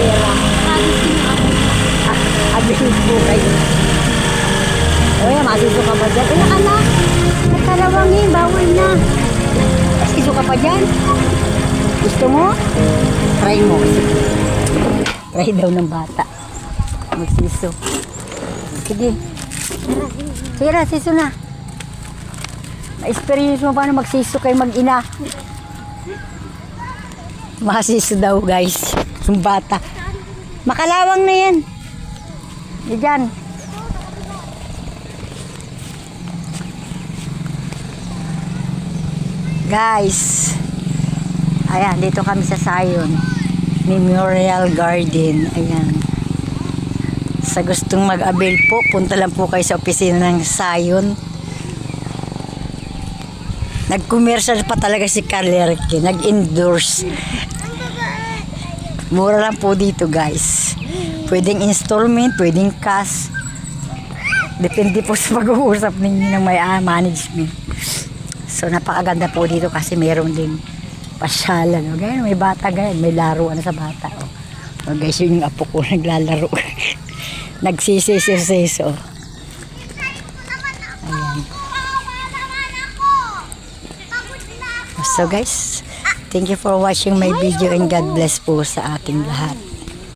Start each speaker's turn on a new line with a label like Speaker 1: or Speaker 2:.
Speaker 1: pera. Abilis po kayo. Oy, masiso ka ba dyan? Ilan ka na? Nagkalawangin, bawal na. Masiso ka pa dyan? Gusto mo? Try mo. Try daw ng bata. Magsiso. Sige. Sige, siso na. Na-experience mo paano magsiso kayo mag-ina. Masiso daw, guys. Yung bata. Makalawang na yan. Diyan. Guys. Ayan, dito kami sa Zion Memorial Garden. Ayan. Sa gustong mag-avail po, punta lang po kayo sa opisina ng Zion. Nag-commercial pa talaga si Carl Eric. Nag-endorse. Mura lang po dito, guys. Pwedeng installment, pwedeng cash. Depende po sa pag-uusap ninyo ng may management. So, napakaganda po dito kasi meron din pasyalan. O, ganyan, may bata, ganyan. May laruan sa bata. O, guys, yun yung apo ko naglalaro. Nagsisiso. Ayan. So, guys, thank you for watching my video and God bless po sa ating lahat.